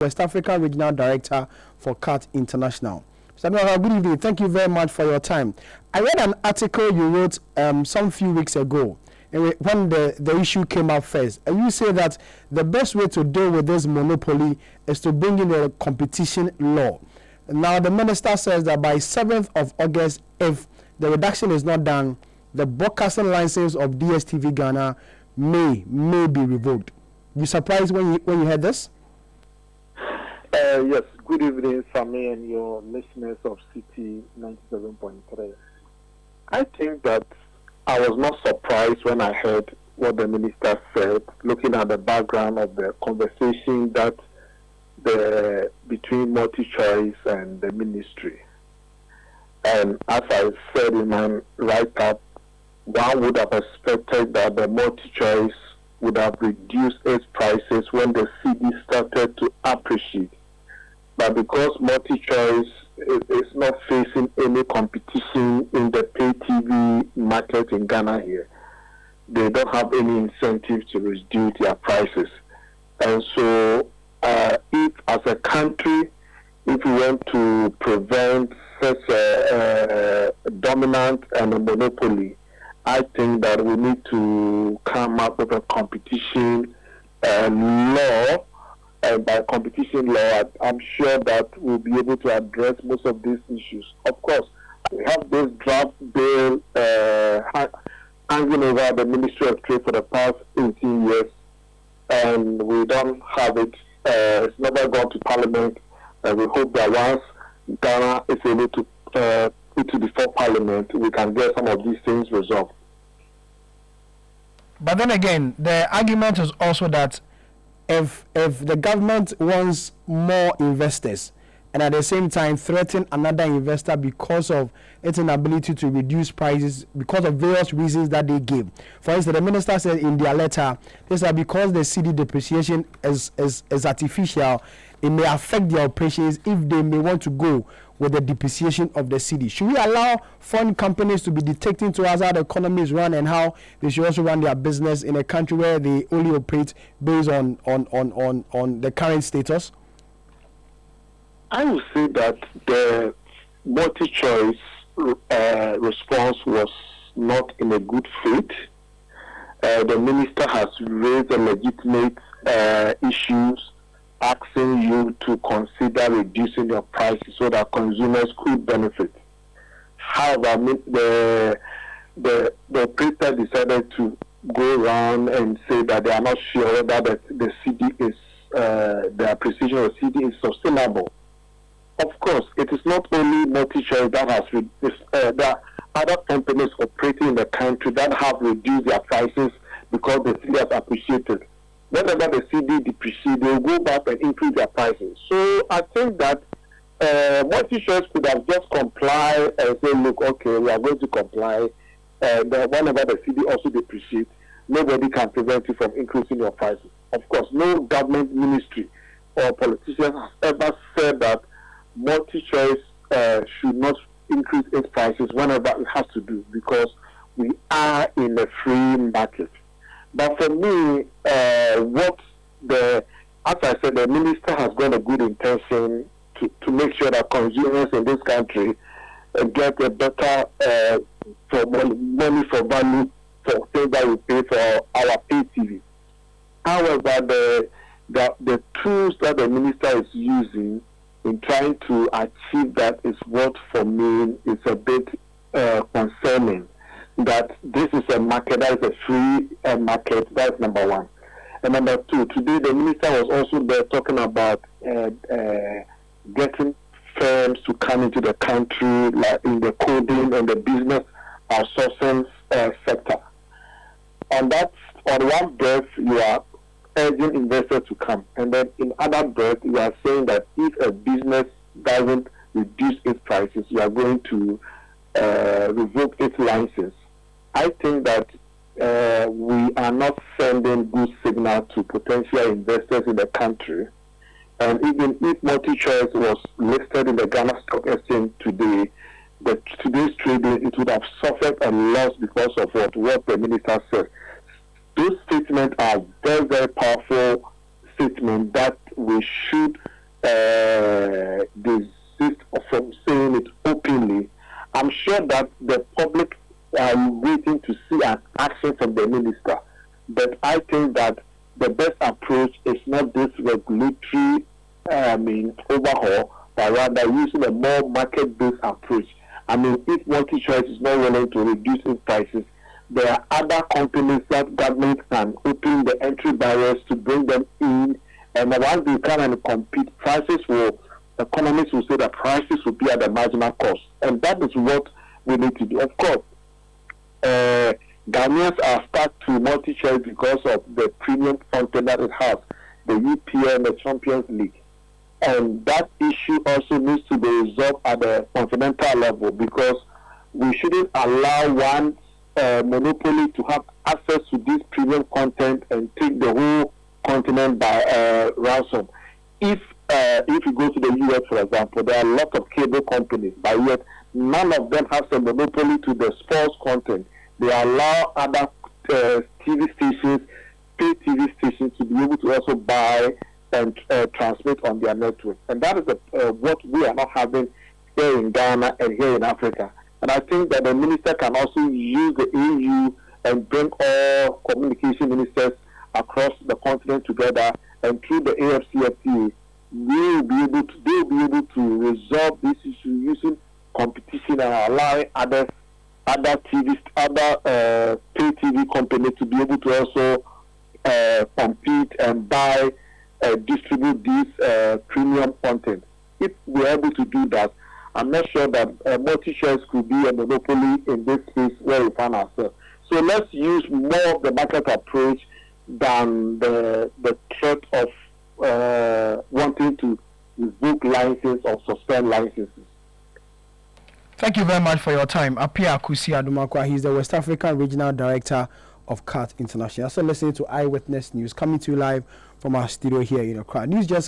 West Africa Regional Director for CAT International. Mr. Noah, good evening. Thank you very much for your time. I read an article you wrote some few weeks ago when the issue came up first, and you say that the best way to deal with this monopoly is to bring in a competition law. Now, the minister says that by 7th of August, if the reduction is not done, the broadcasting license of DStv Ghana may be revoked. You surprised when you heard this? Yes. Good evening, Sami, and your listeners of City 97.3. I think that I was not surprised when I heard what the minister said, looking at the background of the conversation that between MultiChoice and the ministry. And as I said in my write-up, one would have expected that the MultiChoice would have reduced its prices when the CD started to appreciate. But because MultiChoice is not facing any competition in the pay TV market in Ghana here, they don't have any incentive to reduce their prices. And so if as a country, if we want to prevent such a dominant and a monopoly, I think that we need to come up with a competition law. And by competition law, I'm sure that we'll be able to address most of these issues. Of course, we have this draft bill hanging over the Ministry of Trade for the past 18 years, and we don't have it. It's never gone to Parliament, and we hope that once Ghana is able to put it before Parliament, we can get some of these things resolved. But then again, the argument is also that if the government wants more investors and at the same time threaten another investor because of its inability to reduce prices because of various reasons that they give. For instance, the minister said in their letter, this is because the CD depreciation is artificial, it may affect their operations if they may want to go with the depreciation of the CD. Should we allow foreign companies to be dictating to us how the economy is run and how they should also run their business in a country where they only operate based on the current status? I would say that the MultiChoice response was not in a good faith. The minister has raised a legitimate issues, asking you to consider reducing your prices so that consumers could benefit. However, the operator decided to go around and say that they are not sure that the CD is the appreciation of CD is sustainable. Of course, it is not only MultiChoice that has there are other companies operating in the country that have reduced their prices because the CD has appreciated. Whenever the CD depreciates, they will go back and increase their prices. So I think that MultiChoice could have just complied and say, look, okay, we are going to comply. And whenever the CD also depreciates, nobody can prevent you from increasing your prices. Of course, no government ministry or politician has ever said that MultiChoice should not increase its prices whenever it has to do, because we are in a free market. But for me, as I said, the minister has got a good intention to make sure that consumers in this country get a better money for value for things that we pay for our pay TV. However, the tools that the minister is using in trying to achieve that is what, for me, is a bit concerning. That this is a market that is a free market. That's number one. And number two, today the minister was also there talking about getting firms to come into the country, like in the coding and the business outsourcing sector. On one breath, you are urging investors to come, and then in other breath, you are saying that if a business doesn't reduce its prices, you are going to revoke its license. I think that we are not sending good signal to potential investors in the country. And even if MultiChoice was listed in the Ghana Stock Exchange today, today's trading, it would have suffered a loss because of what the minister said. Those statements are very, very powerful statements that we should desist from saying it openly. I'm sure that the public are waiting to see an action from the minister. But I think that the best approach is not this regulatory overhaul, but rather using a more market-based approach. I mean, if multi-choice is not willing to reduce its prices, there are other companies that government can open the entry barriers to bring them in, and once they come and compete, economists will say that prices will be at the marginal cost, and that is what we need to do. Of course, Ghanaians are stuck to multi-choice because of the premium content that it has, the UPL and the Champions League. And that issue also needs to be resolved at the continental level, because we shouldn't allow one monopoly to have access to this premium content and take the whole continent by ransom. If you go to the US, for example, there are a lot of cable companies, but yet none of them have a monopoly to the sports content. They allow other TV stations, pay TV stations, to be able to also buy and transmit on their network. And that is what we are not having here in Ghana and here in Africa. And I think that the minister can also use the EU and bring all communication ministers across the continent together, and through the AFCFTA, they will be able to resolve this issue using competition and allowing other pay TV companies to be able to also compete and buy, distribute this premium content. If we're able to do that, I'm not sure that multi-choice could be a monopoly in this space where we find ourselves. So let's use more of the market approach than the threat of wanting to revoke licenses or suspend licenses. Thank you very much for your time. Apia Kusi Adumakwa, he's the West African Regional Director of CAT International. So listening to Eyewitness News, coming to you live from our studio here in Accra. News just